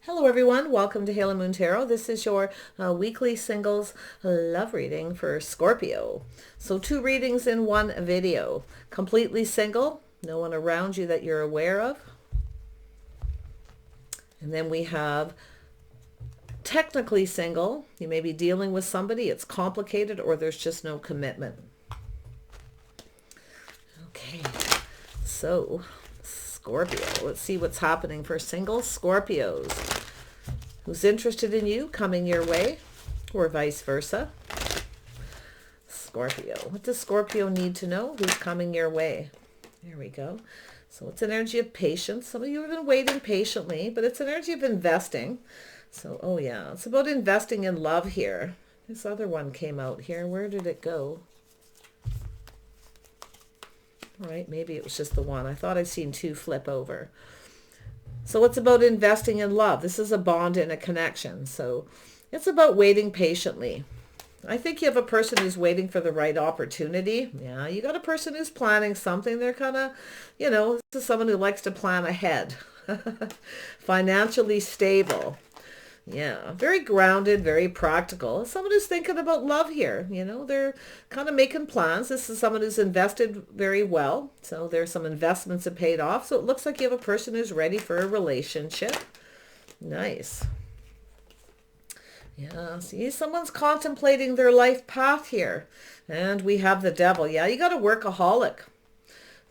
Hello everyone, welcome to Halo Moon Tarot. This is your weekly singles love reading for Scorpio. So 2 readings in 1 video. Completely single, no one around you that you're aware of. And then we have technically single. You may be dealing with somebody, it's complicated, or there's just no commitment. Okay, so Scorpio, let's see what's happening for single Scorpios. Who's interested in you coming your way, or vice versa. Scorpio, what does Scorpio need to know? Who's coming your way? There we go. So it's an energy of patience. Some of you have been waiting patiently, but it's an energy of investing. So, oh yeah, it's about investing in love here. This other one came out here. Where did it go? All right, maybe it was just the one. I thought I'd seen 2 flip over. So it's about investing in love. This is a bond and a connection. So it's about waiting patiently. I think you have a person who's waiting for the right opportunity. Yeah, you got a person who's planning something. They're kind of, this is someone who likes to plan ahead. Financially stable. Yeah, very grounded, very practical. Someone who's thinking about love here. They're kind of making plans. This is someone who's invested very well. So there's some investments that paid off. So it looks like you have a person who's ready for a relationship. Nice. Yeah, see, someone's contemplating their life path here. And we have the devil. Yeah, you got a workaholic.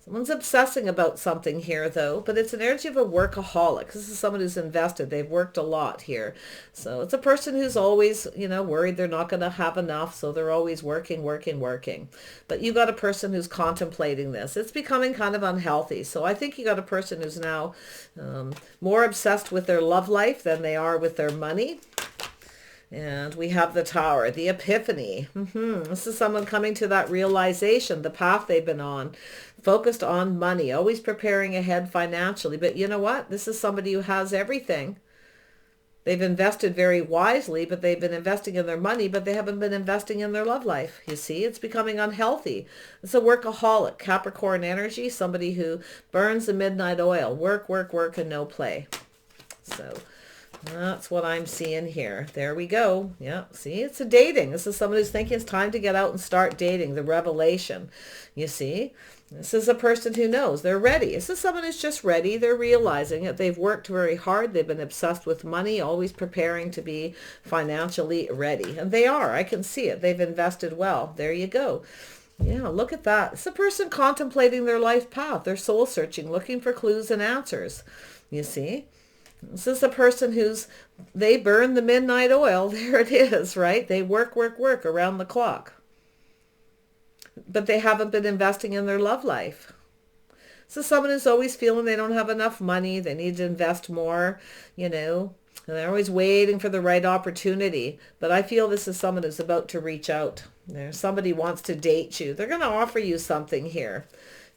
Someone's obsessing about something here, though, but it's an energy of a workaholic. This is someone who's invested. They've worked a lot here. So it's a person who's always, worried they're not going to have enough, so they're always working. But you got a person who's contemplating this. It's becoming kind of unhealthy. So I think you got a person who's now more obsessed with their love life than they are with their money. And we have the Tower, the Epiphany. This is someone coming to that realization, the path they've been on, focused on money, always preparing ahead financially. But you know what? This is somebody who has everything. They've invested very wisely, but they've been investing in their money, but they haven't been investing in their love life. You see, it's becoming unhealthy. It's a workaholic, Capricorn energy, somebody who burns the midnight oil, work, and no play. So that's what I'm seeing here. There we go. Yeah, see, it's a dating. This is someone who's thinking it's time to get out and start dating, the revelation. You see, this is a person who knows they're ready. This is someone who's just ready. They're realizing that they've worked very hard. They've been obsessed with money, always preparing to be financially ready. And they are. I can see it. They've invested well. There you go. Yeah, look at that. It's a person contemplating their life path. They're soul searching, looking for clues and answers. You see? This is the person they burn the midnight oil. There it is, right? They work around the clock. But they haven't been investing in their love life. So someone who's always feeling they don't have enough money. They need to invest more, and they're always waiting for the right opportunity. But I feel this is someone who's about to reach out. Somebody wants to date you. They're going to offer you something here.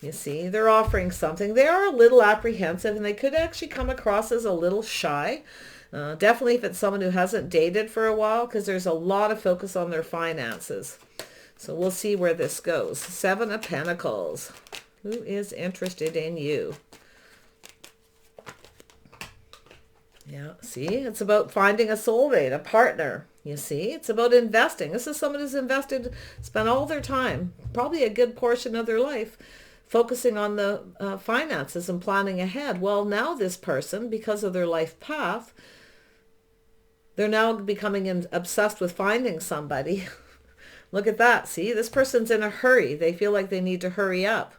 You see, they're offering something. They are a little apprehensive, and they could actually come across as a little shy. Definitely if it's someone who hasn't dated for a while, because there's a lot of focus on their finances. So we'll see where this goes. 7 of Pentacles. Who is interested in you? Yeah, see, it's about finding a soulmate, a partner. You see, it's about investing. This is someone who's invested, spent all their time, probably a good portion of their life, focusing on the finances and planning ahead. Well, now this person, because of their life path, they're now becoming obsessed with finding somebody. Look at that. See, this person's in a hurry. They feel like they need to hurry up.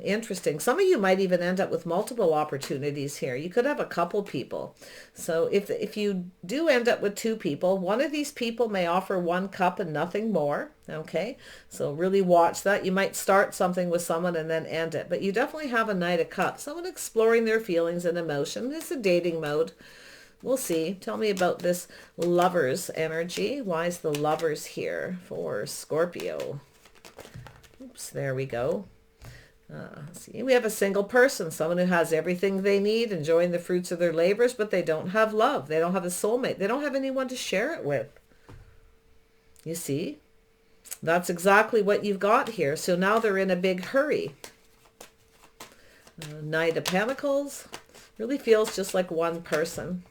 Interesting. Some of you might even end up with multiple opportunities here. You could have a couple people. So if you do end up with 2 people, one of these people may offer 1 cup and nothing more. Okay. So really watch that. You might start something with someone and then end it. But you definitely have a Knight of Cups. Someone exploring their feelings and emotion. It's a dating mode. We'll see. Tell me about this Lovers energy. Why is the Lovers here for Scorpio? Oops, there we go. See, we have a single person, someone who has everything they need, enjoying the fruits of their labors, but they don't have love. They don't have a soulmate. They don't have anyone to share it with. You see? That's exactly what you've got here. So now they're in a big hurry. Knight of Pentacles. Really feels just like one person.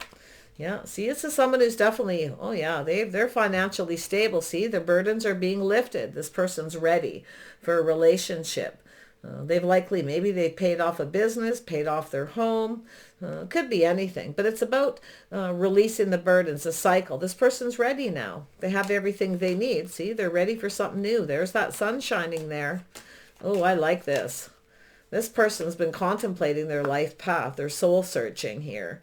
Yeah, see, this is someone who's definitely, oh yeah, they're financially stable. See, the burdens are being lifted. This person's ready for a relationship. They've likely, maybe they've paid off a business, paid off their home. Could be anything, but it's about releasing the burdens, the cycle. This person's ready now. They have everything they need. See, they're ready for something new. There's that sun shining there. Oh, I like this. This person's been contemplating their life path. They're soul searching here.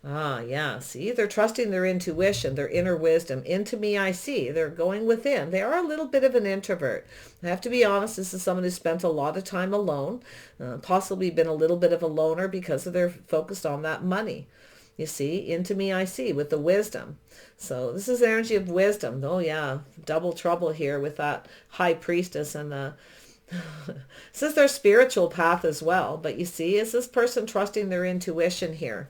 Ah, yeah. See, they're trusting their intuition, their inner wisdom. Into me, I see. They're going within. They are a little bit of an introvert. I have to be honest, this is someone who spent a lot of time alone, possibly been a little bit of a loner because of their focused on that money. You see, into me, I see, with the wisdom. So this is energy of wisdom. Oh, yeah. Double trouble here with that high priestess and the this is their spiritual path as well. But you see, is this person trusting their intuition here?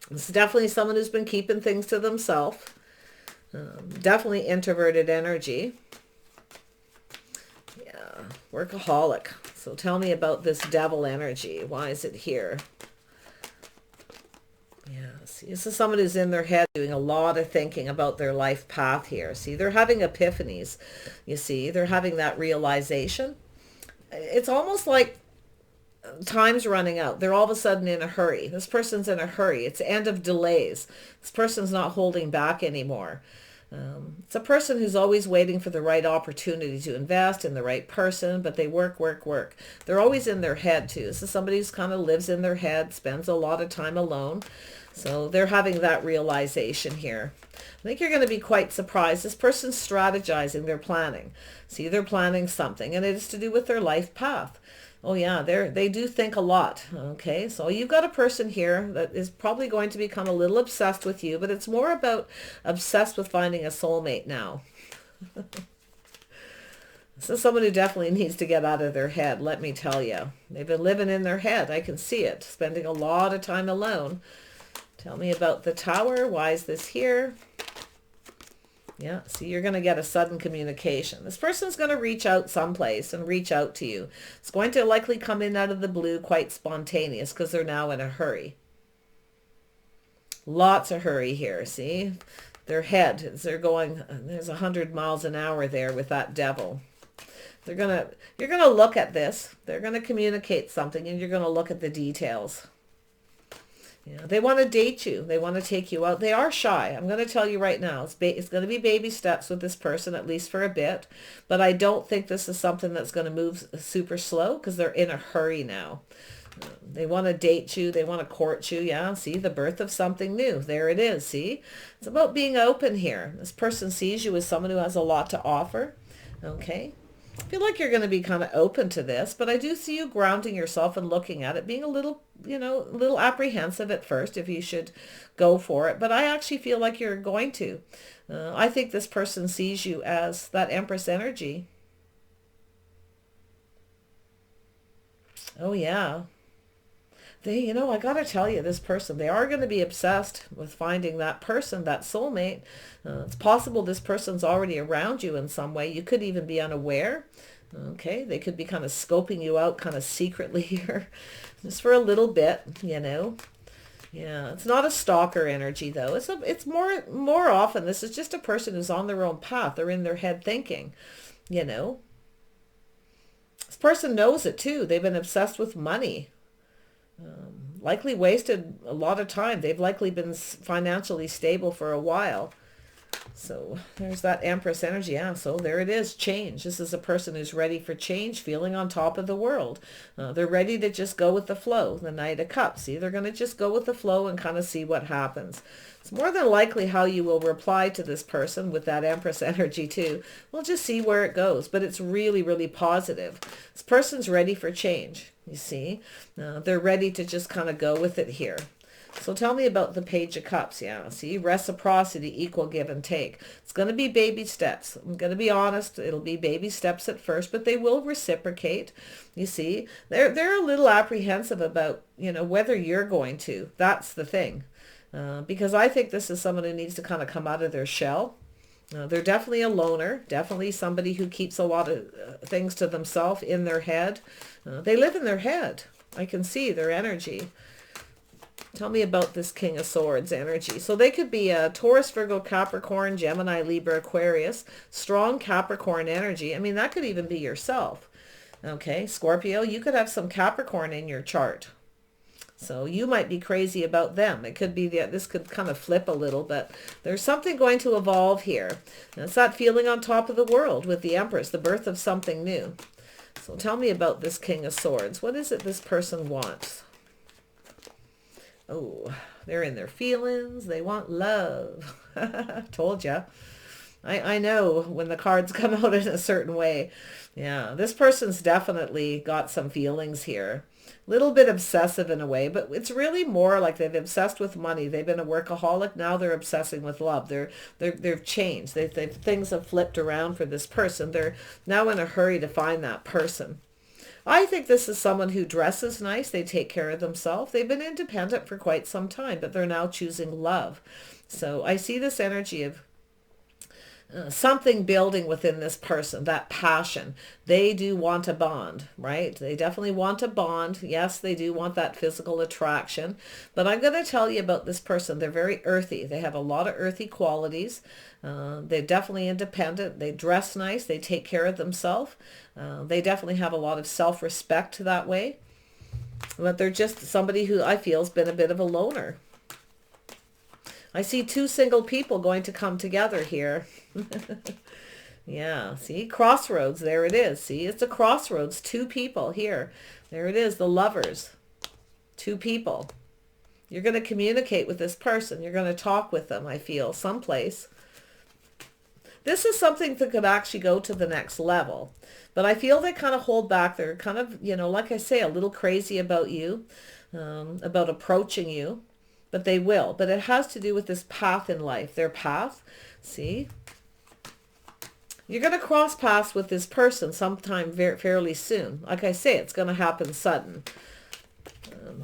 This is definitely someone who's been keeping things to themselves. Definitely introverted energy. Yeah, workaholic. So tell me about this devil energy. Why is it here? Yeah, see, this is someone who's in their head doing a lot of thinking about their life path here. See, they're having epiphanies. You see, they're having that realization. It's almost like time's running out. They're all of a sudden in a hurry. This person's in a hurry. It's the end of delays. This person's not holding back anymore. It's a person who's always waiting for the right opportunity to invest in the right person, but they work. They're always in their head too. This is somebody who's kind of lives in their head, spends a lot of time alone. So they're having that realization here. I think you're going to be quite surprised. This person's strategizing, they're planning. See, they're planning something, and it is to do with their life path. Oh yeah, they do think a lot. Okay, so you've got a person here that is probably going to become a little obsessed with you, but it's more about obsessed with finding a soulmate now. This is someone who definitely needs to get out of their head, let me tell you. They've been living in their head. I can see it, spending a lot of time alone. Tell me about the Tower. Why is this here? Yeah, see, you're going to get a sudden communication. This person's going to reach out someplace and reach out to you. It's going to likely come in out of the blue, quite spontaneous, because they're now in a hurry. Lots of hurry here, see? Their head, they're going, there's 100 miles an hour there with that devil. You're going to look at this. They're going to communicate something, and you're going to look at the details. Yeah, they want to date you. They want to take you out. They are shy. I'm going to tell you right now. It's going to be baby steps with this person, at least for a bit. But I don't think this is something that's going to move super slow because they're in a hurry now. They want to date you. They want to court you. Yeah, see, the birth of something new. There it is, see? It's about being open here. This person sees you as someone who has a lot to offer. Okay? I feel like you're going to be kind of open to this, but I do see you grounding yourself and looking at it, being a little, a little apprehensive at first if you should go for it. But I actually feel like you're going to. I think this person sees you as that Empress energy. Oh, yeah. I got to tell you, this person, they are going to be obsessed with finding that person, that soulmate. It's possible this person's already around you in some way. You could even be unaware. Okay, they could be kind of scoping you out kind of secretly here, just for a little bit, Yeah, it's not a stalker energy though. It's more often this is just a person who's on their own path. They're in their head thinking, This person knows it too. They've been obsessed with money. Likely wasted a lot of time. They've likely been financially stable for a while. So there's that Empress energy. Yeah, so there it is. Change. This is a person who's ready for change, feeling on top of the world. They're ready to just go with the flow. The Knight of Cups. See, they're going to just go with the flow and kind of see what happens. It's more than likely how you will reply to this person with that Empress energy too. We'll just see where it goes. But it's really, really positive. This person's ready for change. You see, they're ready to just kind of go with it here. So tell me about the Page of Cups. Yeah, see, reciprocity, equal give and take. It's going to be baby steps. I'm going to be honest. It'll be baby steps at first, but they will reciprocate. You see, they're a little apprehensive about, whether you're going to. That's the thing. Because I think this is someone who needs to kind of come out of their shell. They're definitely a loner, definitely somebody who keeps a lot of things to themselves in their head. They live in their head. I can see their energy. Tell me about this King of Swords energy. So they could be a Taurus, Virgo, Capricorn, Gemini, Libra, Aquarius. Strong Capricorn energy. I mean, that could even be yourself. Okay, Scorpio, you could have some Capricorn in your chart. So you might be crazy about them. It could be that this could kind of flip a little, but there's something going to evolve here. And it's that feeling on top of the world with the Empress, the birth of something new. So tell me about this King of Swords. What is it this person wants? Oh, they're in their feelings. They want love. Told ya. I know when the cards come out in a certain way. Yeah, this person's definitely got some feelings here. Little bit obsessive in a way, but it's really more like they've obsessed with money. They've been a workaholic. Now they're obsessing with love. They've changed. Things have flipped around for this person. They're now in a hurry to find that person. I think this is someone who dresses nice. They take care of themselves. They've been independent for quite some time, but they're now choosing love. So I see this energy of something building within this person, that passion. They do want a bond, right? They definitely want a bond. Yes, they do want that physical attraction. But I'm going to tell you about this person. They're very earthy. They have a lot of earthy qualities. They're definitely independent. They dress nice. They take care of themselves. They definitely have a lot of self-respect that way. But they're just somebody who I feel has been a bit of a loner. I see two single people going to come together here. Yeah, see, crossroads, there it is. See, it's a crossroads, two people here. There it is, the lovers, two people. You're going to communicate with this person. You're going to talk with them, I feel, someplace. This is something that could actually go to the next level. But I feel they kind of hold back. They're kind of, like I say, a little crazy about you, about approaching you. But they will. But it has to do with this path in life. Their path. See? You're going to cross paths with this person sometime fairly soon. Like I say, it's going to happen sudden.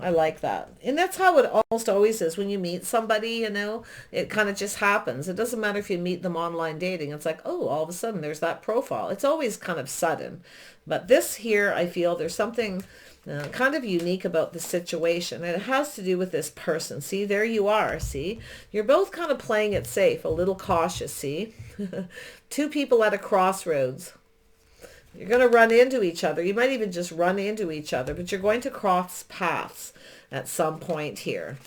I like that. And that's how it almost always is. When you meet somebody, it kind of just happens. It doesn't matter if you meet them online dating. It's like, oh, all of a sudden there's that profile. It's always kind of sudden. But this here, I feel there's something kind of unique about the situation. And it has to do with this person. See, there you are. See, you're both kind of playing it safe, a little cautious. See, two people at a crossroads. You're going to run into each other. You might even just run into each other, but you're going to cross paths at some point here.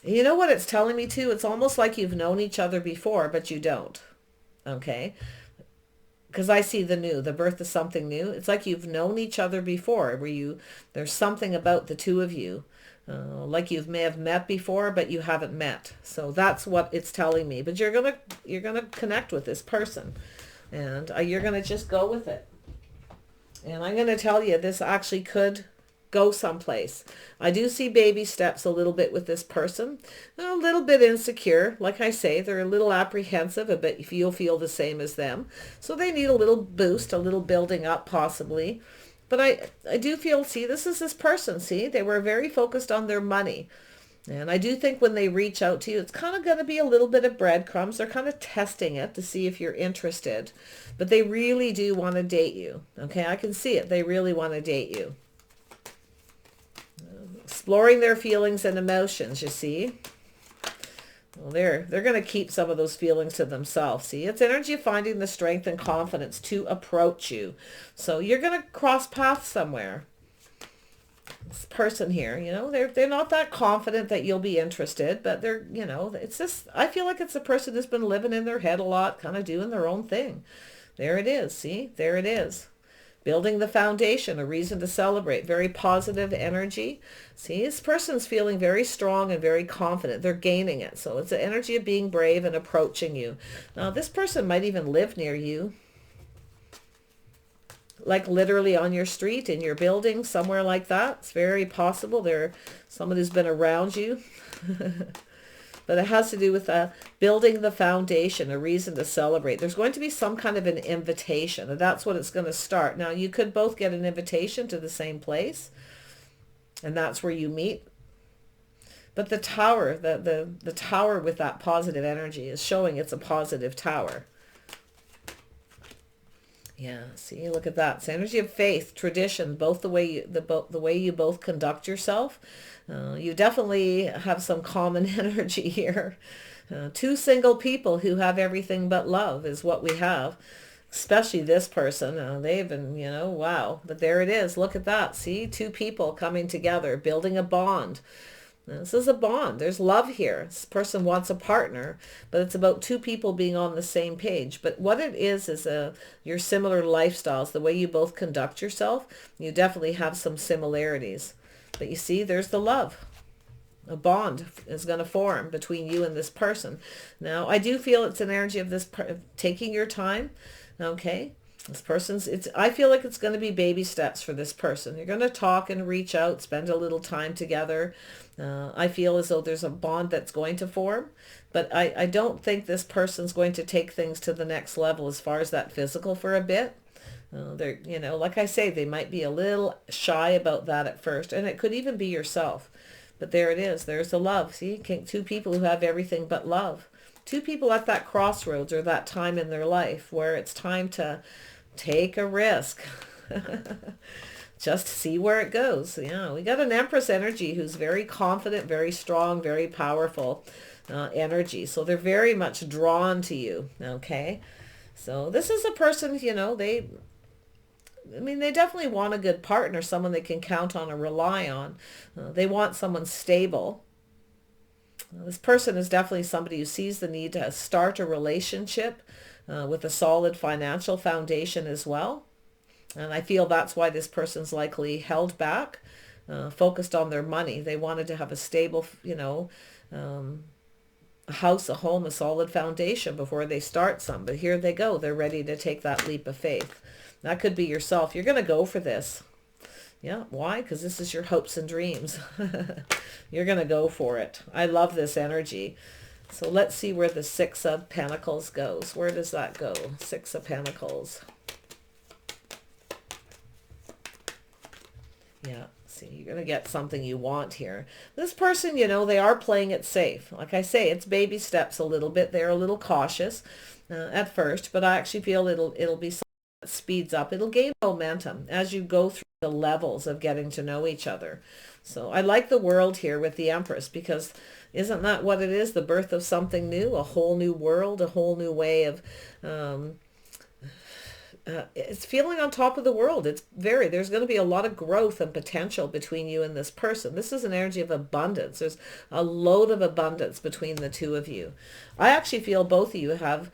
You know what it's telling me too? It's almost like you've known each other before, but you don't. Okay? Because I see the birth of something new. It's like you've known each other before, where there's something about the two of you. Like you may have met before, but you haven't met. So that's what it's telling me. But you're gonna connect with this person. And you're going to just go with it. And I'm going to tell you, this actually could go someplace. I do see baby steps a little bit with this person. A little bit insecure. Like I say, they're a little apprehensive, but if you'll feel the same as them. So they need a little boost, a little building up possibly. But I do feel, see, this is this person. See, they were very focused on their money. And I do think when they reach out to you, it's kind of going to be a little bit of breadcrumbs. They're kind of testing it to see if you're interested. But they really do want to date you. Okay, I can see it. They really want to date you. Exploring their feelings and emotions, you see. Well, they're going to keep some of those feelings to themselves. See, it's energy of finding the strength and confidence to approach you. So you're going to cross paths somewhere. This person here, they're not that confident that you'll be interested, but they're, it's just, I feel like it's a person who's been living in their head a lot, kind of doing their own thing. There it is. See, there it is. Building the foundation, a reason to celebrate, very positive energy. See, this person's feeling very strong and very confident. They're gaining it. So it's the energy of being brave and approaching you. Now, this person might even live near you. Like literally on your street, in your building, somewhere like that. It's very possible. They're someone who's been around you. But it has to do with building the foundation, a reason to celebrate. There's going to be some kind of an invitation, and that's what it's going to start. Now, you could both get an invitation to the same place, and that's where you meet. But the tower, the tower with that positive energy is showing it's a positive tower. Yeah, see, look at that. It's energy of faith, tradition, both the way the way you both conduct yourself. You definitely have some common energy here. Two single people who have everything but love is what we have. Especially this person. They've been, wow. But there it is. Look at that. See, two people coming together, building a bond. This is a bond. There's love here. This person wants a partner, but it's about two people being on the same page. But what it is your similar lifestyles, the way you both conduct yourself, you definitely have some similarities. But you see, there's the love. A bond is going to form between you and this person. Now, I do feel it's an energy of this taking your time. Okay. This person's, I feel like it's going to be baby steps for this person. You're going to talk and reach out, spend a little time together. I feel as though there's a bond that's going to form, but I don't think this person's going to take things to the next level as far as that physical for a bit. They're, like I say, they might be a little shy about that at first, and it could even be yourself. But there it is. There's the love. See, two people who have everything but love. Two people at that crossroads or that time in their life where it's time to take a risk. Just see where it goes. Yeah, we got an Empress energy who's very confident, very strong, very powerful energy. So they're very much drawn to you. Okay. So this is a person, they definitely want a good partner, someone they can count on or rely on. They want someone stable. This person is definitely somebody who sees the need to start a relationship with a solid financial foundation as well. And I feel that's why this person's likely held back, focused on their money. They wanted to have a stable, a house, a home, a solid foundation before they start some. But here they go. They're ready to take that leap of faith. That could be yourself. You're going to go for this. Yeah. Why? Because this is your hopes and dreams. You're going to go for it. I love this energy. So let's see where the Six of Pentacles goes. Where does that go? Six of Pentacles. Yeah. See, you're going to get something you want here. This person, they are playing it safe. Like I say, it's baby steps a little bit. They're a little cautious at first, but I actually feel it'll be something that speeds up. It'll gain momentum as you go through the levels of getting to know each other. So I like the world here with the Empress, because isn't that what it is? The birth of something new, a whole new world, a whole new way of, it's feeling on top of the world. There's going to be a lot of growth and potential between you and this person. This is an energy of abundance. There's a load of abundance between the two of you. I actually feel both of you have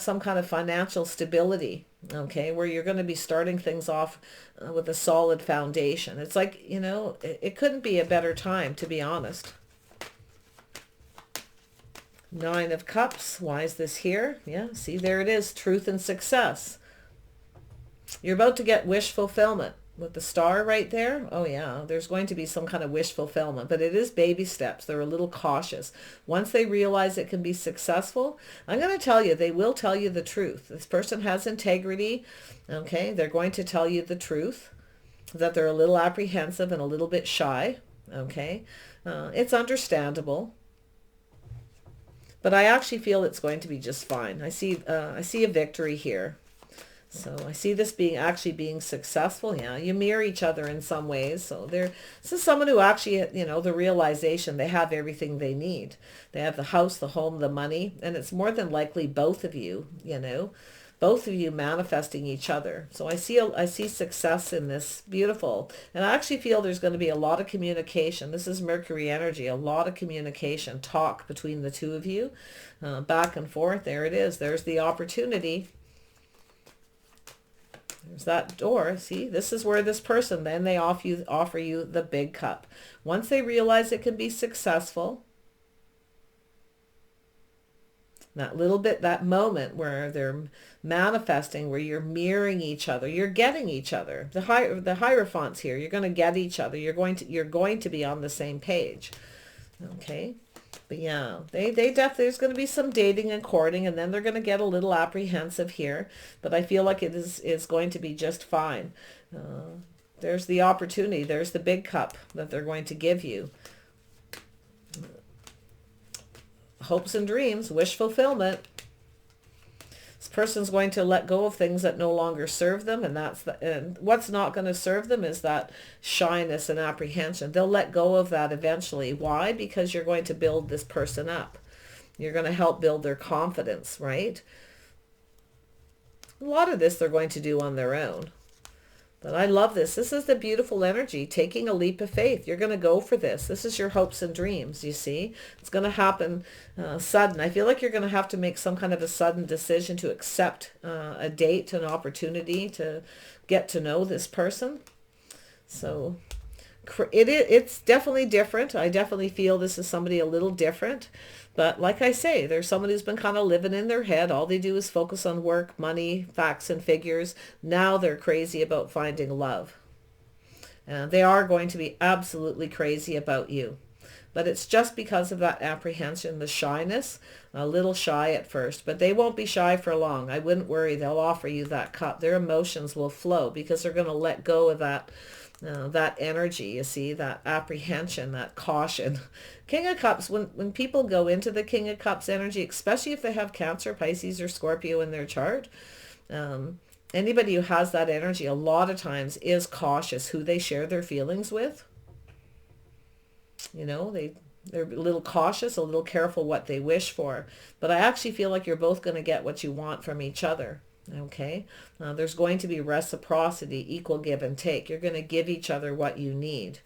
some kind of financial stability, okay, where you're going to be starting things off with a solid foundation. It's like, it couldn't be a better time, to be honest. Nine of Cups. Why is this here? Yeah, see, there it is. Truth and success. You're about to get wish fulfillment with the star right there. Oh yeah, there's going to be some kind of wish fulfillment, but it is baby steps. They're a little cautious. Once they realize it can be successful, I'm going to tell you, they will tell you the truth. This person has integrity. Okay, they're going to tell you the truth, that they're a little apprehensive and a little bit shy. Okay, it's understandable. But I actually feel it's going to be just fine. I see a victory here. So I see this being successful. Yeah, you mirror each other in some ways. So this is someone who actually, the realization they have everything they need. They have the house, the home, the money, and it's more than likely both of you, both of you manifesting each other. So I see success in this. Beautiful. And I actually feel there's going to be a lot of communication. This is Mercury energy, a lot of communication, talk between the two of you, back and forth. There it is. There's the opportunity. There's that door. See, this is where this person, then they offer you the big cup. Once they realize it can be successful, that moment where they're manifesting, where you're mirroring each other, you're getting each other. The Hierophants here, you're going to get each other. You're going to be on the same page. Okay. But yeah, they definitely, there's going to be some dating and courting, and then they're going to get a little apprehensive here. But I feel like it is going to be just fine. There's the opportunity. There's the big cup that they're going to give you. Hopes and dreams, wish fulfillment. This person's going to let go of things that no longer serve them, and what's not going to serve them is that shyness and apprehension. They'll let go of that eventually. Why? Because you're going to build this person up. You're going to help build their confidence, right? A lot of this they're going to do on their own. But I love this. This is the beautiful energy, taking a leap of faith. You're going to go for this. This is your hopes and dreams, you see. It's going to happen sudden. I feel like you're going to have to make some kind of a sudden decision to accept a date, an opportunity to get to know this person. So it's definitely different. I definitely feel this is somebody a little different. But like I say, there's someone who's been kind of living in their head. All they do is focus on work, money, facts, and figures. Now they're crazy about finding love. They are going to be absolutely crazy about you. But it's just because of that apprehension, the shyness, a little shy at first. But they won't be shy for long. I wouldn't worry. They'll offer you that cup. Their emotions will flow because they're going to let go of that energy, you see, that apprehension, that caution. King of Cups, when people go into the King of Cups energy, especially if they have Cancer, Pisces, or Scorpio in their chart, anybody who has that energy a lot of times is cautious who they share their feelings with. You know, they're a little cautious, a little careful what they wish for. But I actually feel like you're both going to get what you want from each other. Okay, there's going to be reciprocity, equal give and take. You're going to give each other what you need.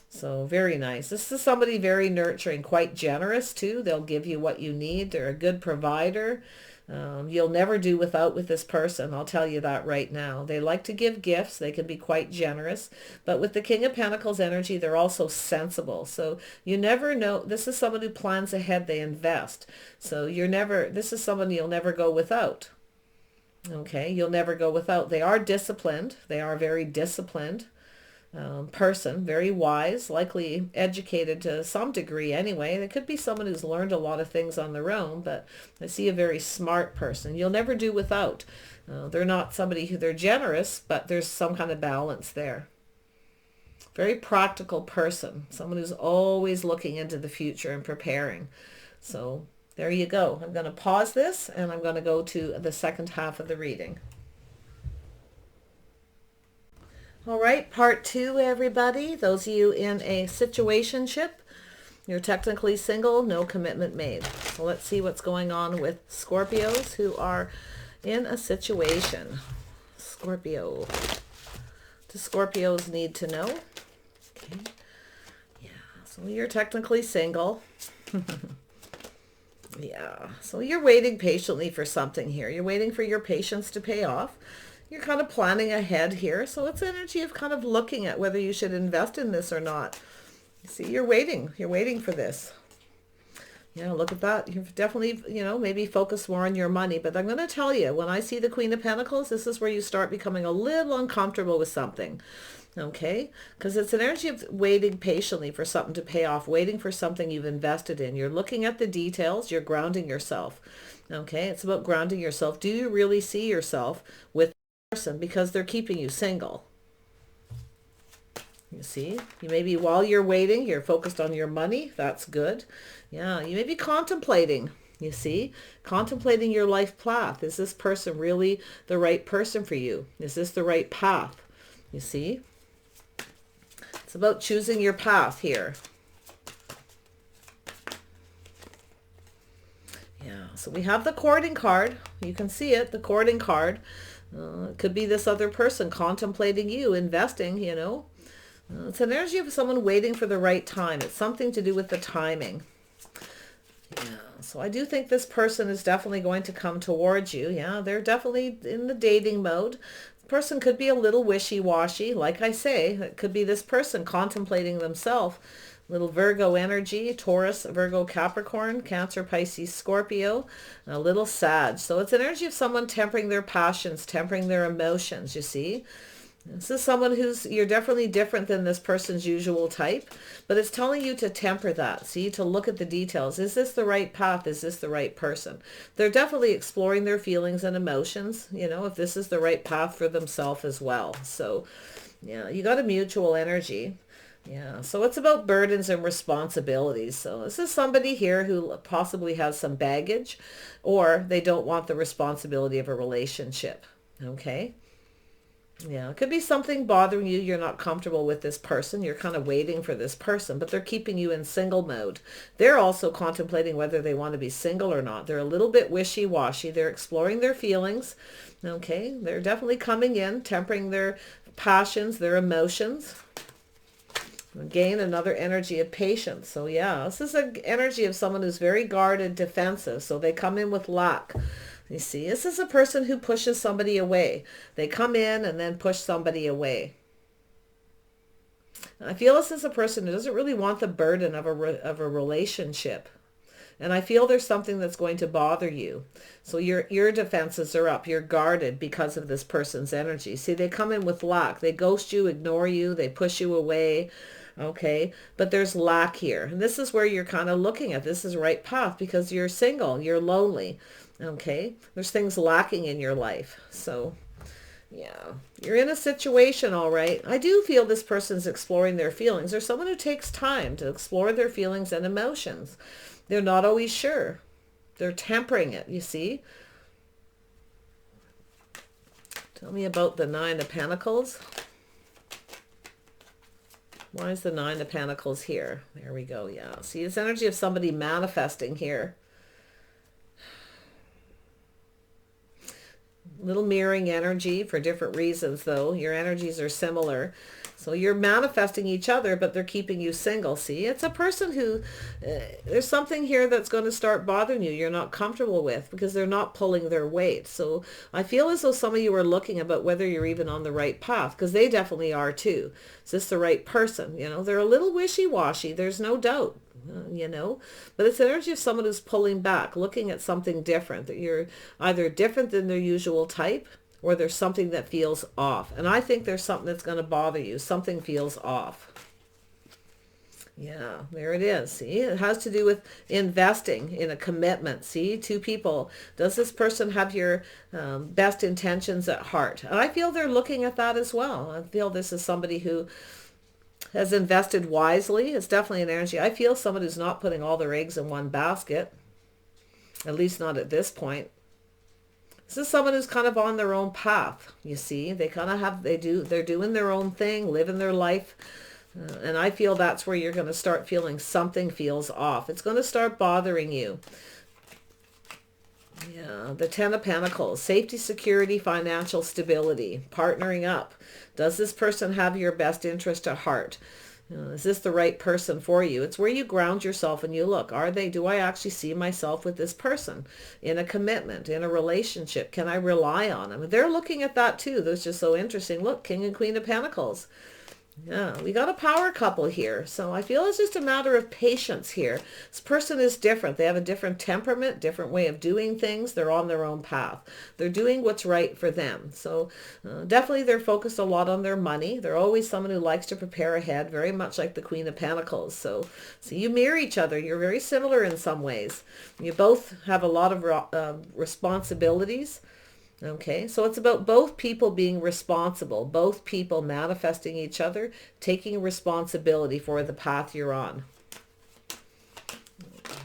So very nice. This is somebody very nurturing, quite generous too. They'll give you what you need. They're a good provider. You'll never do without with this person. I'll tell you that right now. They like to give gifts. They can be quite generous. But with the King of Pentacles energy, they're also sensible. So you never know. This is someone who plans ahead. They invest. So this is someone you'll never go without. Okay, you'll never go without. They are disciplined. They are very disciplined. Person, very wise, likely educated to some degree anyway. They could be someone who's learned a lot of things on their own, but I see a very smart person. You'll never do without. They're not somebody they're generous, but there's some kind of balance there. Very practical person, someone who's always looking into the future and preparing. So there you go. I'm going to pause this and I'm going to go to the second half of the reading. All right, part 2, everybody. Those of you in a situationship, you're technically single, no commitment made. So let's see what's going on with Scorpios who are in a situation. Scorpio. Do Scorpios need to know? Okay. Yeah, so you're technically single. Yeah, so you're waiting patiently for something here. You're waiting for your patience to pay off. You're kind of planning ahead here. So it's energy of kind of looking at whether you should invest in this or not. See, you're waiting. You're waiting for this. Yeah, look at that. You've definitely, maybe focus more on your money. But I'm going to tell you, when I see the Queen of Pentacles, this is where you start becoming a little uncomfortable with something. Okay? Because it's an energy of waiting patiently for something to pay off, waiting for something you've invested in. You're looking at the details. You're grounding yourself. Okay? It's about grounding yourself. Do you really see yourself with person because they're keeping you single? You see, you maybe while you're waiting, you're focused on your money. That's good. Yeah, you may be contemplating, you see, contemplating your life path. Is this person really the right person for you? Is this the right path? You see, it's about choosing your path here. Yeah, so we have the courting card. You can see it, the courting card. It could be this other person contemplating you, investing, It's an energy of someone waiting for the right time. It's something to do with the timing. Yeah, so I do think this person is definitely going to come towards you. Yeah, they're definitely in the dating mode. The person could be a little wishy-washy. Like I say, it could be this person contemplating themselves. Little Virgo energy, Taurus, Virgo, Capricorn, Cancer, Pisces, Scorpio, a little Sag. So it's an energy of someone tempering their passions, tempering their emotions, you see. This is someone you're definitely different than this person's usual type, but it's telling you to temper that, see, to look at the details. Is this the right path? Is this the right person? They're definitely exploring their feelings and emotions, if this is the right path for themselves as well. So, yeah, you got a mutual energy. Yeah, so it's about burdens and responsibilities. So this is somebody here who possibly has some baggage, or they don't want the responsibility of a relationship. Okay? Yeah, it could be something bothering you. You're not comfortable with this person. You're kind of waiting for this person, but they're keeping you in single mode. They're also contemplating whether they want to be single or not. They're a little bit wishy-washy. They're exploring their feelings. Okay, they're definitely coming in, tempering their passions, their emotions. Again, another energy of patience. So yeah, this is an energy of someone who's very guarded, defensive. So they come in with lack. You see, this is a person who pushes somebody away. They come in and then push somebody away. I feel this is a person who doesn't really want the burden of a relationship. And I feel there's something that's going to bother you. So your defenses are up. You're guarded because of this person's energy. See, they come in with lack. They ghost you, ignore you, they push you away. Okay, but there's lack here. And this is where you're kind of looking at. This is right path because you're single, you're lonely. Okay, there's things lacking in your life. So yeah, you're in a situation, all right. I do feel this person's exploring their feelings. There's someone who takes time to explore their feelings and emotions. They're not always sure. They're tempering it, you see. Tell me about the Nine of Pentacles. Why is the Nine of Pentacles here? There we go, yeah. See, it's energy of somebody manifesting here. Little mirroring energy for different reasons, though. Your energies are similar. So you're manifesting each other, but they're keeping you single. See, it's a person who, there's something here that's going to start bothering you. You're not comfortable with because they're not pulling their weight. So I feel as though some of you are looking about whether you're even on the right path, because they definitely are too. Is this the right person? You know, they're a little wishy-washy. There's no doubt. You know, but it's energy of someone who's pulling back, looking at something different, that you're either different than their usual type, or there's something that feels off. And I think there's something that's going to bother you. Something feels off. Yeah, there it is. See, it has to do with investing in a commitment. See, two people. Does this person have your best intentions at heart? And I feel they're looking at that as well. I feel this is somebody who has invested wisely. It's definitely an energy. I feel someone who's not putting all their eggs in one basket, at least not at this point. This is someone who's kind of on their own path. You see, they kind of have, they're doing their own thing, living their life. And I feel that's where you're going to start feeling something feels off. It's going to start bothering you. Yeah, the Ten of Pentacles, safety, security, financial stability, partnering up. Does this person have your best interest at heart? Is this the right person for you? It's where you ground yourself and you look, do I actually see myself with this person in a commitment, in a relationship? Can I rely on them? They're looking at that too. That's just so interesting. Look, King and Queen of Pentacles. Yeah, we got a power couple here. So I feel it's just a matter of patience here. This person is different. They have a different temperament, different way of doing things. They're on their own path. They're doing what's right for them. So definitely they're focused a lot on their money. They're always someone who likes to prepare ahead, very much like the Queen of Pentacles. So you mirror each other. You're very similar in some ways. You both have a lot of responsibilities. Okay, so it's about both people being responsible, both people manifesting each other, taking responsibility for the path you're on.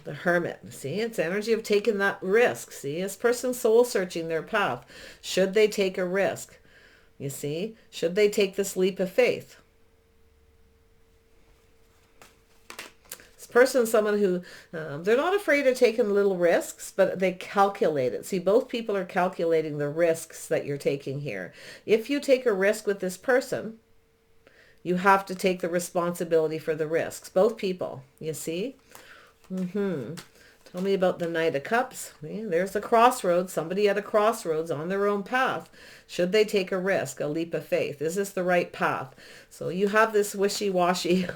The Hermit, see, it's energy of taking that risk. See, this person's soul searching their path. Should they take a risk? You see, should they take this leap of faith? Person, someone who they're not afraid of taking little risks, but they calculate it. See, both people are calculating the risks that you're taking here. If you take a risk with this person, you have to take the responsibility for the risks. Both people, you see? Tell me about the Knight of Cups. There's a crossroads. Somebody at a crossroads on their own path. Should they take a risk, a leap of faith? Is this the right path? So you have this wishy-washy.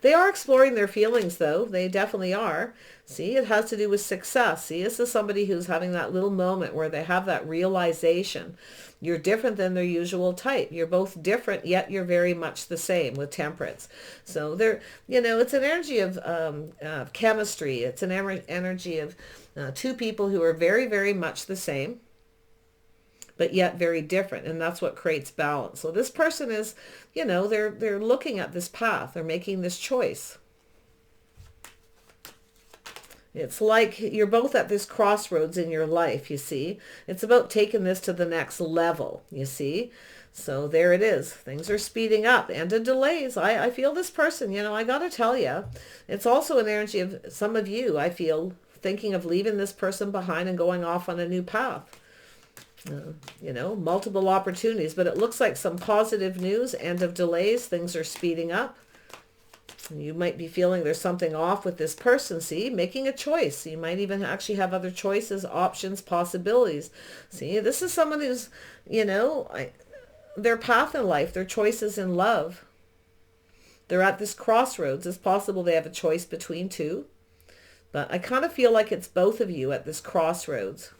They are exploring their feelings, though. They definitely are. See, it has to do with success. See, this is somebody who's having that little moment where they have that realization. You're different than their usual type. You're both different, yet you're very much the same with Temperance. So they're, it's an energy of chemistry. It's an energy of two people who are very, very much the same. but yet very different. And that's what creates balance. So this person is, you know, they're looking at this path. They're making this choice. It's like you're both at this crossroads in your life, you see. It's about taking this to the next level, you see. So there it is. Things are speeding up. And the delays. I feel this person, you know, I got to tell you, it's also an energy of some of you, I feel, thinking of leaving this person behind and going off on a new path. You know, multiple opportunities. But it looks like some positive news, end of delays. Things are speeding up. You might be feeling there's something off with this person, see, making a choice. You might even actually have other choices, options, possibilities. See, this is someone who's, you know, their path in life, their choices in love. They're at this crossroads. It's possible they have a choice between two. But I kind of feel like it's both of you at this crossroads.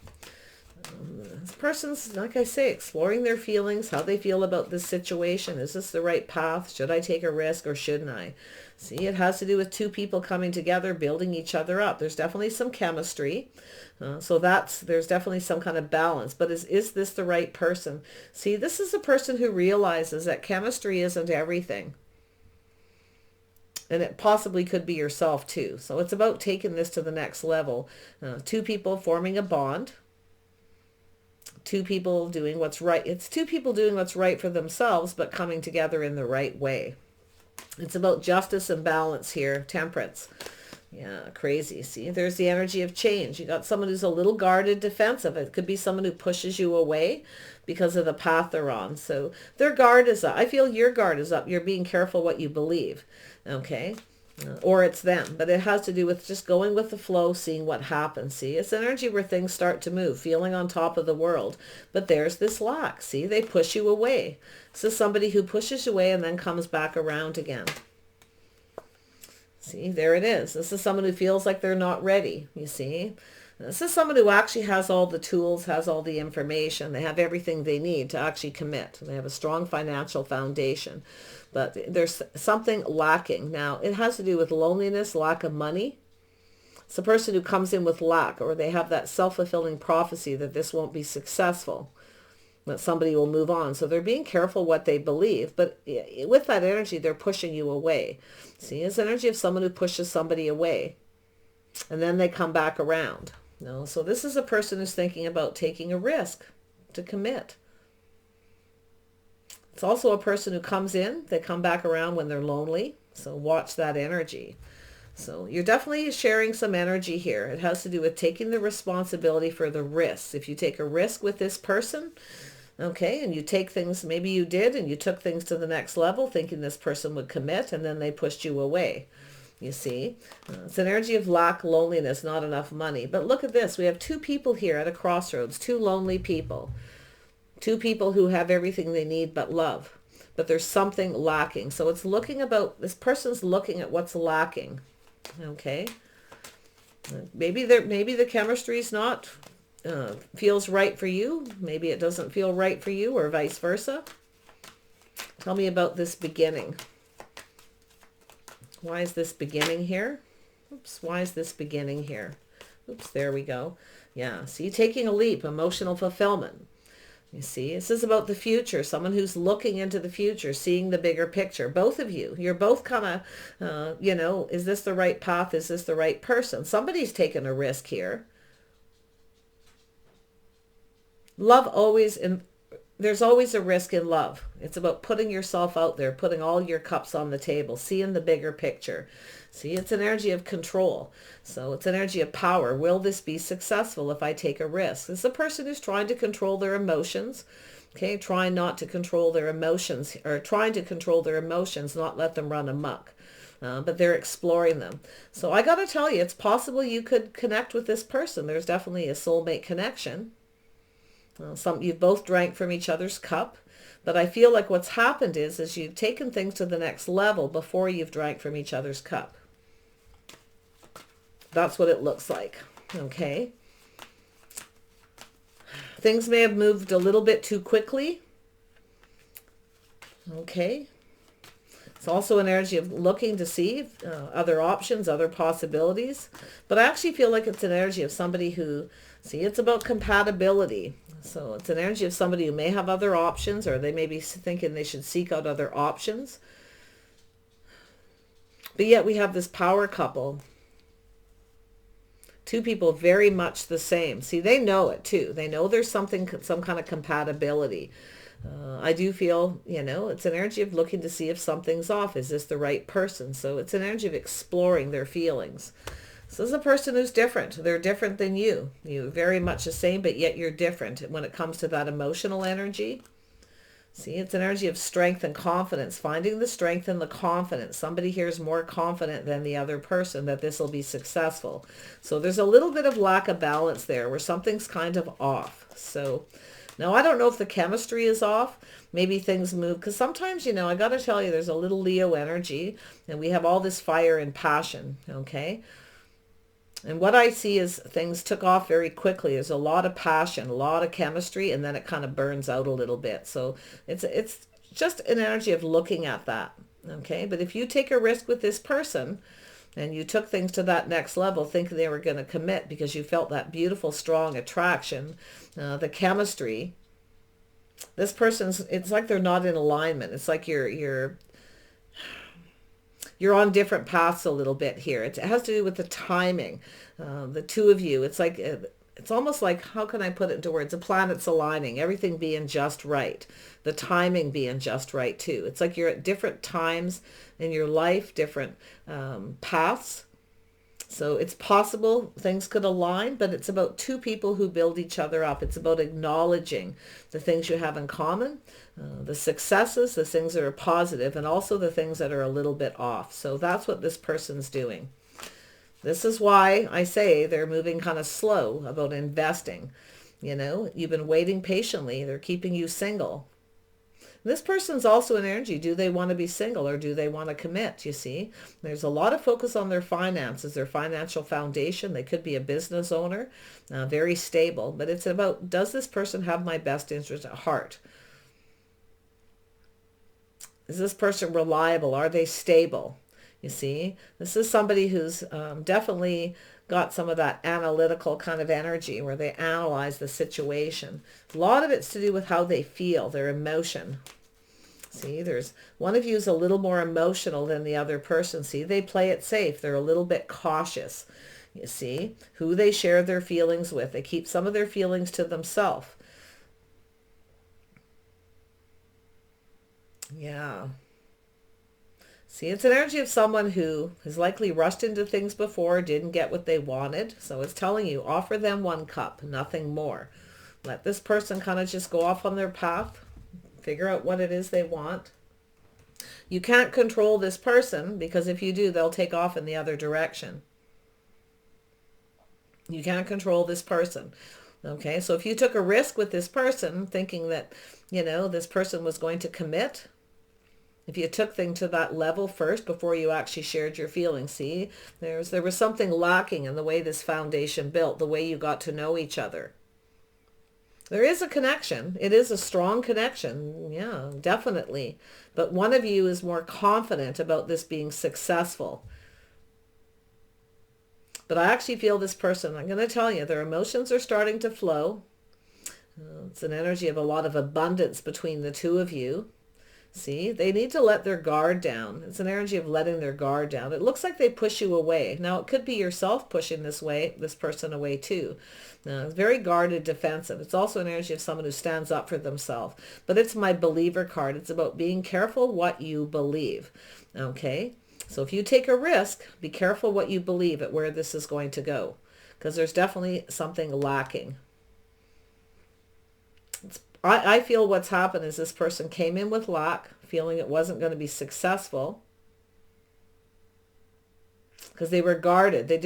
This person's, like I say, exploring their feelings, how they feel about this situation. Is this the right path? Should I take a risk or shouldn't I? See, it has to do with two people coming together, building each other up. There's definitely some chemistry. So there's definitely some kind of balance. But is this the right person? See, this is a person who realizes that chemistry isn't everything. And it possibly could be yourself too. So it's about taking this to the next level. Two people forming a bond. Two people doing what's right. It's two people doing what's right for themselves, but coming together in the right way. It's about justice and balance here. Temperance. Yeah, crazy. See, there's the energy of change. You got someone who's a little guarded, defensive. It could be someone who pushes you away because of the path they're on. So their guard is up. I feel your guard is up. You're being careful what you believe. Okay. Or it's them, but it has to do with just going with the flow, seeing what happens. See, it's energy where things start to move, feeling on top of the world. But there's this lack. See, they push you away. This is somebody who pushes you away and then comes back around again. See, there it is. This is someone who feels like they're not ready, you see. This is someone who actually has all the tools, has all the information. They have everything they need to actually commit. They have a strong financial foundation. But there's something lacking. Now, it has to do with loneliness, lack of money. It's a person who comes in with lack, or they have that self-fulfilling prophecy that this won't be successful, that somebody will move on. So they're being careful what they believe. But with that energy, they're pushing you away. See, it's energy of someone who pushes somebody away. And then they come back around. No, so this is a person who's thinking about taking a risk to commit. It's also a person who comes in, they come back around when they're lonely. So watch that energy. So you're definitely sharing some energy here. It has to do with taking the responsibility for the risks. If you take a risk with this person, okay, and you take things, maybe you did, and you took things to the next level thinking this person would commit, and then they pushed you away. You see, it's an energy of lack, loneliness, not enough money. But look at this. We have two people here at a crossroads, two lonely people. Two people who have everything they need but love. But there's something lacking. So it's looking about, this person's looking at what's lacking. Okay. Maybe the chemistry's not, feels right for you. Maybe it doesn't feel right for you, or vice versa. Tell me about this beginning. Why is this beginning here? Oops, why is this beginning here? Oops, there we go. Yeah, see, taking a leap, emotional fulfillment. You see, this is about the future, someone who's looking into the future, seeing the bigger picture. Both of you, you're both kind of, you know, is this the right path? Is this the right person? Somebody's taking a risk here. Love always, there's always a risk in love. It's about putting yourself out there, putting all your cups on the table, seeing the bigger picture. See, it's an energy of control. So it's an energy of power. Will this be successful if I take a risk? This is a person who's trying to control their emotions. Okay, trying not to control their emotions, or trying to control their emotions, not let them run amok. But they're exploring them. So I got to tell you, it's possible you could connect with this person. There's definitely a soulmate connection. You've both drank from each other's cup, but I feel like what's happened is you've taken things to the next level before you've drank from each other's cup. That's what it looks like. Okay. Things may have moved a little bit too quickly. Okay. It's also an energy of looking to see other options, other possibilities. But I actually feel like it's an energy of somebody who, see, it's about compatibility. So it's an energy of somebody who may have other options, or they may be thinking they should seek out other options. But yet we have this power couple. Two people very much the same. See, they know it too. They know there's something, some kind of compatibility. I do feel, it's an energy of looking to see if something's off. Is this the right person? So it's an energy of exploring their feelings. So this is a person who's different. They're different than you. You're very much the same, but yet you're different when it comes to that emotional energy. See, it's an energy of strength and confidence, finding the strength and the confidence. Somebody here is more confident than the other person that this will be successful. So there's a little bit of lack of balance there where something's kind of off. So now I don't know if the chemistry is off. Maybe things move, because sometimes, I got to tell you, there's a little Leo energy and we have all this fire and passion, okay? And what I see is things took off very quickly. There's a lot of passion, a lot of chemistry, and then it kind of burns out a little bit. So it's just an energy of looking at that, okay? But if you take a risk with this person and you took things to that next level, thinking they were going to commit because you felt that beautiful, strong attraction, the chemistry, this person's, it's like they're not in alignment. It's like you're on different paths a little bit here. It has to do with the timing. The two of you, it's like, it's almost like, how can I put it into words? The planets aligning, everything being just right. The timing being just right too. It's like you're at different times in your life, different paths. So it's possible things could align, but it's about two people who build each other up. It's about acknowledging the things you have in common, the successes, the things that are positive, and also the things that are a little bit off. So that's what this person's doing. This is why I say they're moving kind of slow about investing. You've been waiting patiently. They're keeping you single. This person's also an energy. Do they want to be single or do they want to commit? You see, there's a lot of focus on their finances, their financial foundation. They could be a business owner, very stable, but it's about, does this person have my best interest at heart? Is this person reliable? Are they stable? You see, this is somebody who's definitely got some of that analytical kind of energy where they analyze the situation. A lot of it's to do with how they feel, their emotion. See, there's one of you is a little more emotional than the other person. See, they play it safe. They're a little bit cautious. You see, who they share their feelings with. They keep some of their feelings to themselves. Yeah. See, it's an energy of someone who has likely rushed into things before, didn't get what they wanted. So it's telling you, offer them 1 cup, nothing more. Let this person kind of just go off on their path, figure out what it is they want. You can't control this person because if you do, they'll take off in the other direction. You can't control this person. Okay, so if you took a risk with this person thinking that, this person was going to commit, if you took things to that level first before you actually shared your feelings, see, there was something lacking in the way this foundation built, the way you got to know each other. There is a connection. It is a strong connection. Yeah, definitely. But one of you is more confident about this being successful. But I actually feel this person, I'm going to tell you, their emotions are starting to flow. It's an energy of a lot of abundance between the two of you. See, they need to let their guard down. It's an energy of letting their guard down. It looks like they push you away. Now, it could be yourself pushing this person away too. It's very guarded, defensive. It's also an energy of someone who stands up for themselves. But it's my believer card. It's about being careful what you believe. Okay? So if you take a risk, be careful what you believe at where this is going to go. Because there's definitely something lacking. I feel what's happened is this person came in with lack, feeling it wasn't going to be successful because they were guarded. They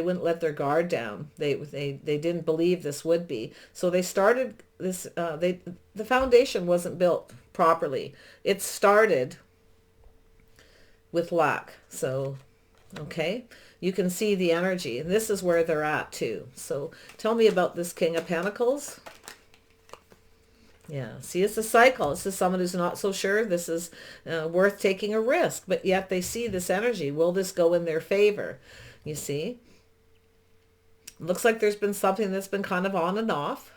wouldn't let their guard down. They didn't believe this would be. So they started this. The foundation wasn't built properly. It started with lack. So, okay, you can see the energy, and this is where they're at too. So tell me about this King of Pentacles. Yeah, see, it's a cycle. This is someone who's not so sure this is worth taking a risk, but yet they see this energy. Will this go in their favor? You see? Looks like there's been something that's been kind of on and off.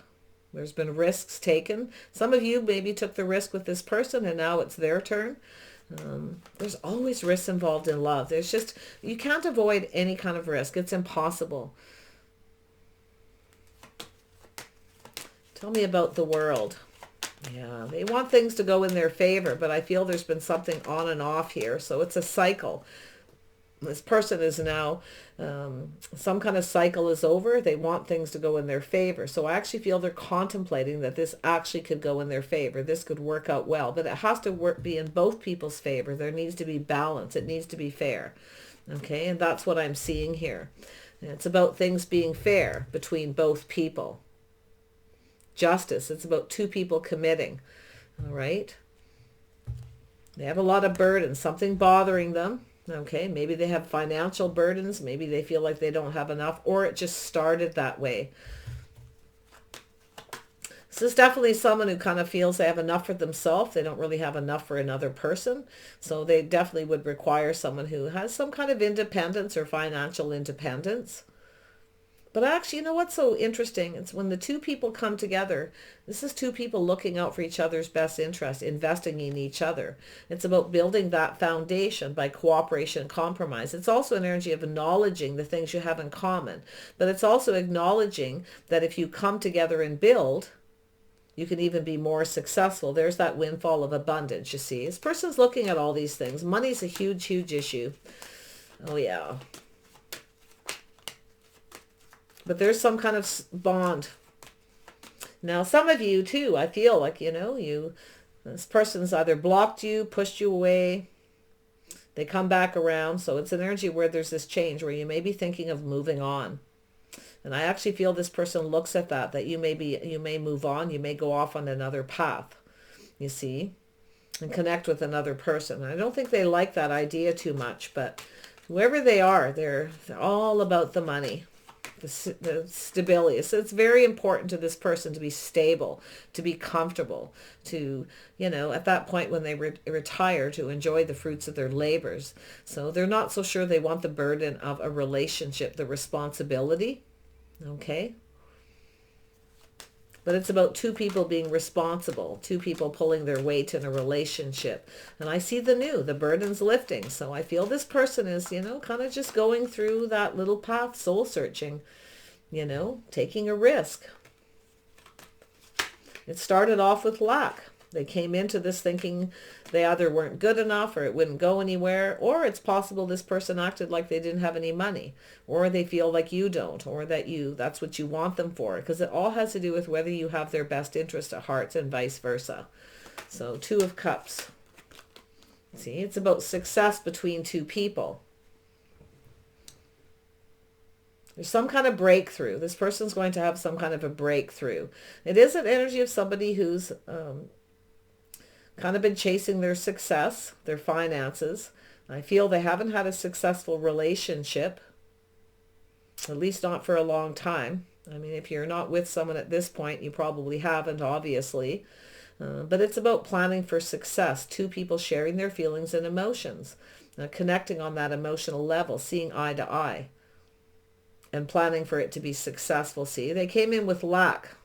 There's been risks taken. Some of you maybe took the risk with this person and now it's their turn. There's always risks involved in love. There's just, you can't avoid any kind of risk. It's impossible. Tell me about the world. Yeah, they want things to go in their favor, but I feel there's been something on and off here. So it's a cycle. This person is now, some kind of cycle is over. They want things to go in their favor. So I actually feel they're contemplating that this actually could go in their favor. This could work out well, but it has to be in both people's favor. There needs to be balance. It needs to be fair. Okay, and that's what I'm seeing here. And it's about things being fair between both people. Justice. It's about two people committing. All right. They have a lot of burdens, something bothering them. Okay, maybe they have financial burdens. Maybe they feel like they don't have enough, or it just started that way. This is definitely someone who kind of feels they have enough for themselves. They don't really have enough for another person. So they definitely would require someone who has some kind of independence or financial independence. But actually, you know what's so interesting? It's when the two people come together. This is two people looking out for each other's best interest, investing in each other. It's about building that foundation by cooperation and compromise. It's also an energy of acknowledging the things you have in common. But it's also acknowledging that if you come together and build, you can even be more successful. There's that windfall of abundance, you see. This person's looking at all these things. Money's a huge, huge issue. Oh, yeah. But there's some kind of bond. Now, some of you too, I feel like, this person's either blocked you, pushed you away. They come back around. So it's an energy where there's this change where you may be thinking of moving on. And I actually feel this person looks at that you may move on. You may go off on another path, you see, and connect with another person. I don't think they like that idea too much, but whoever they are, they're all about the money. The stability. So it's very important to this person to be stable, to be comfortable, to, at that point when they retire, to enjoy the fruits of their labors. So they're not so sure they want the burden of a relationship, the responsibility. Okay. But it's about two people being responsible, two people pulling their weight in a relationship. And I see the burden's lifting. So I feel this person is, kind of just going through that little path, soul searching, taking a risk. It started off with lack. They came into this thinking they either weren't good enough or it wouldn't go anywhere, or it's possible this person acted like they didn't have any money, or they feel like you don't, or that's what you want them for, because it all has to do with whether you have their best interest at heart and vice versa. So Two of Cups. See, it's about success between two people. There's some kind of breakthrough. This person's going to have some kind of a breakthrough. It is an energy of somebody who's kind of been chasing their success, their finances. I feel they haven't had a successful relationship, at least not for a long time. I mean, if you're not with someone at this point, you probably haven't, obviously. But it's about planning for success. Two people sharing their feelings and emotions, connecting on that emotional level, seeing eye to eye, and planning for it to be successful. See, they came in with lack.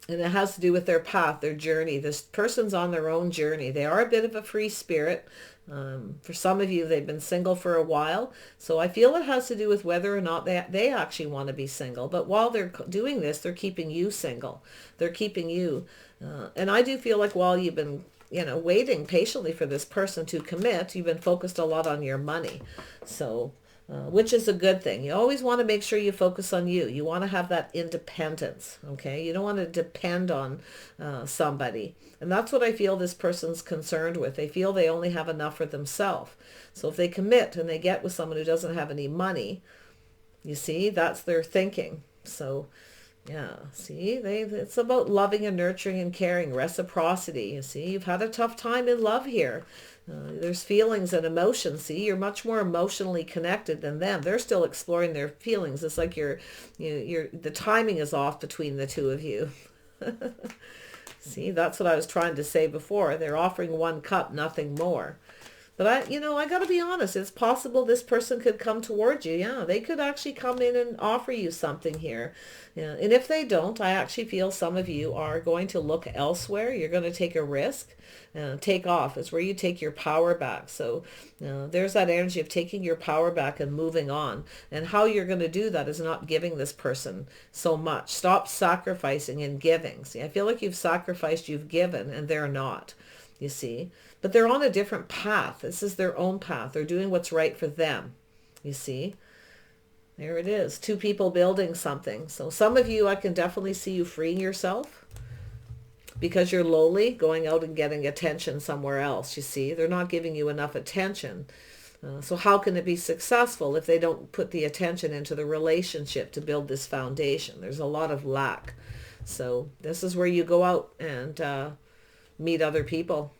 And it has to do with their path, their journey. This person's on their own journey. They are a bit of a free spirit. For some of you, they've been single for a while. So I feel it has to do with whether or not they actually want to be single. But while they're doing this, they're keeping you single. They're keeping you. And I do feel like while you've been, waiting patiently for this person to commit, you've been focused a lot on your money. So which is a good thing. You always want to make sure you focus on you. You want to have that independence, okay? You don't want to depend on somebody. And that's what I feel this person's concerned with. They feel they only have enough for themselves. So if they commit and they get with someone who doesn't have any money, you see, that's their thinking. So, yeah, see, it's about loving and nurturing and caring, reciprocity. You see, you've had a tough time in love here. There's feelings and emotions. See, you're much more emotionally connected than them. They're still exploring their feelings. It's like the timing is off between the two of you. See, that's what I was trying to say before. They're offering one cup, nothing more. But I got to be honest. It's possible this person could come towards you. Yeah, they could actually come in and offer you something here. Yeah. And if they don't, I actually feel some of you are going to look elsewhere. You're going to take a risk. Take off. It's where you take your power back. So there's that energy of taking your power back and moving on. And how you're going to do that is not giving this person so much. Stop sacrificing and giving. See, I feel like you've sacrificed, you've given, and they're not. You see? But they're on a different path. This is their own path. They're doing what's right for them. You see? There it is. Two people building something. So some of you, I can definitely see you freeing yourself because you're lowly, going out and getting attention somewhere else. You see? They're not giving you enough attention. So how can it be successful if they don't put the attention into the relationship to build this foundation? There's a lot of lack. So this is where you go out and meet other people.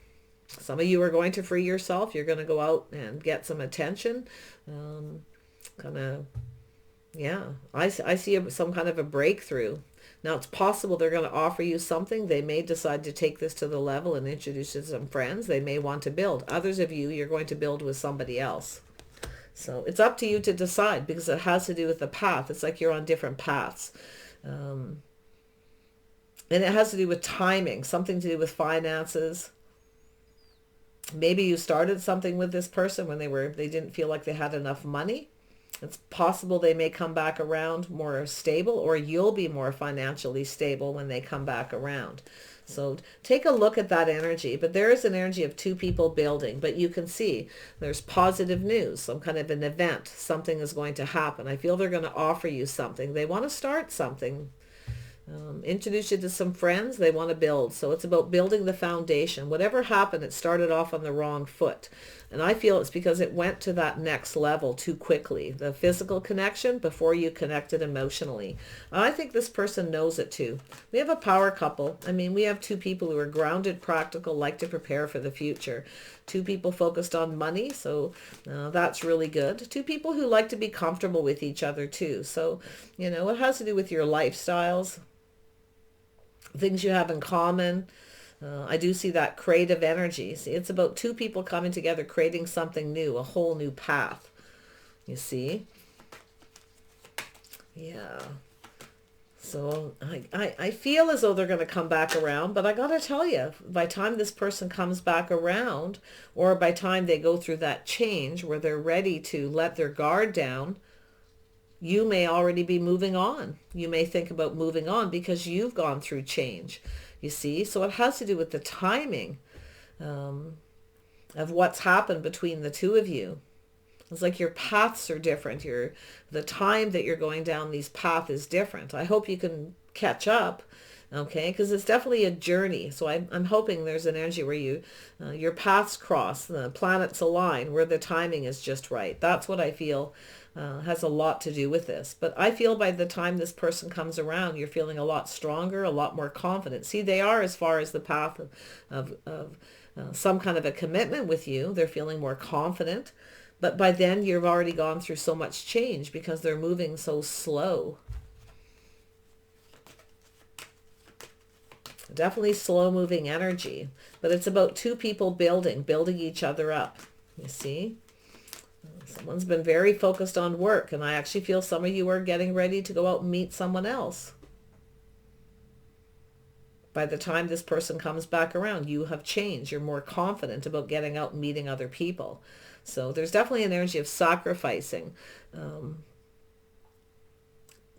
Some of you are going to free yourself. You're going to go out and get some attention. I see some kind of a breakthrough. Now, it's possible they're going to offer you something. They may decide to take this to the level and introduce you to some friends. They may want to build. Others of you, you're going to build with somebody else. So it's up to you to decide because it has to do with the path. It's like you're on different paths. And it has to do with timing, something to do with finances. Maybe you started something with this person when they didn't feel like they had enough money. It's possible they may come back around more stable, or you'll be more financially stable when they come back around. So take a look at that energy. But there is an energy of two people building, but you can see there's positive news, some kind of an event. Something is going to happen. I feel they're going to offer you something. They want to start something. Introduce you to some friends. They want to build. So it's about building the foundation. Whatever happened, it started off on the wrong foot. And I feel it's because it went to that next level too quickly. The physical connection before you connected emotionally. I think this person knows it too. We have a power couple. I mean, we have two people who are grounded, practical, like to prepare for the future. Two people focused on money. So that's really good. Two people who like to be comfortable with each other too. So, it has to do with your lifestyles, things you have in common. I do see that creative energy. See, it's about two people coming together, creating something new, a whole new path. You see? Yeah. So I feel as though they're going to come back around, but I got to tell you, by the time this person comes back around, or by the time they go through that change where they're ready to let their guard down, you may already be moving on. You may think about moving on because you've gone through change, you see. So it has to do with the timing of what's happened between the two of you. It's like your paths are different. The time that you're going down these paths is different. I hope you can catch up, okay? Because it's definitely a journey. So I'm hoping there's an energy where your paths cross, the planets align, where the timing is just right. That's what I feel has a lot to do with this. But I feel by the time this person comes around, you're feeling a lot stronger, a lot more confident. See, they are as far as the path of some kind of a commitment with you. They're feeling more confident. But by then, you've already gone through so much change because they're moving so slow. Definitely slow-moving energy. But it's about two people building each other up. You see? Someone's been very focused on work, and I actually feel some of you are getting ready to go out and meet someone else. By the time this person comes back around, you have changed. You're more confident about getting out and meeting other people. So there's definitely an energy of sacrificing,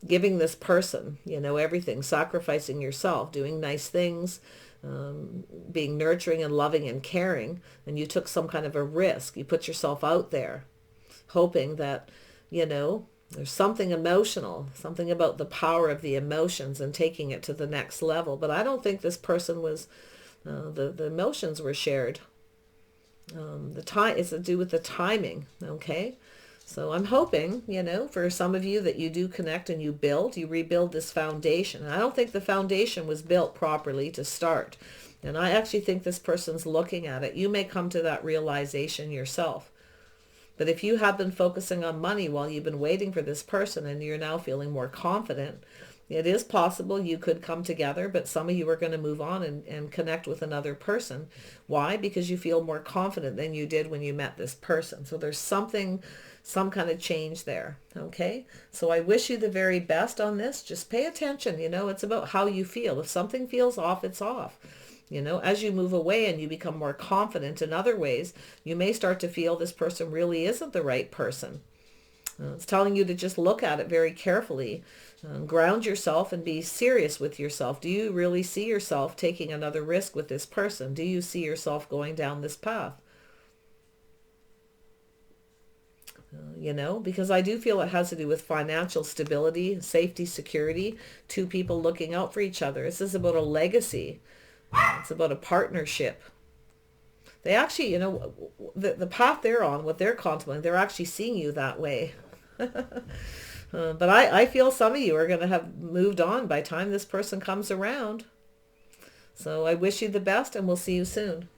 giving this person, everything, sacrificing yourself, doing nice things, being nurturing and loving and caring. And you took some kind of a risk. You put yourself out there, hoping that, there's something emotional, something about the power of the emotions and taking it to the next level. But I don't think this person was, the emotions were shared. The time is to do with the timing. Okay. So I'm hoping, for some of you that you do connect and you rebuild this foundation. And I don't think the foundation was built properly to start. And I actually think this person's looking at it. You may come to that realization yourself. But if you have been focusing on money while you've been waiting for this person and you're now feeling more confident, It is possible you could come together, but some of you are going to move on and connect with another person. Why? Because you feel more confident than you did when you met this person. So there's something, some kind of change there. Okay. So I wish you the very best on this. Just pay attention. It's about how you feel. If something feels off, it's off. As you move away and you become more confident in other ways, you may start to feel this person really isn't the right person. It's telling you to just look at it very carefully, ground yourself and be serious with yourself. Do you really see yourself taking another risk with this person? Do you see yourself going down this path? Because I do feel it has to do with financial stability, safety, security, two people looking out for each other. This is about a legacy. It's about a partnership. They actually, the path they're on, what they're contemplating, they're actually seeing you that way. But I feel some of you are going to have moved on by the time this person comes around. So I wish you the best, and we'll see you soon.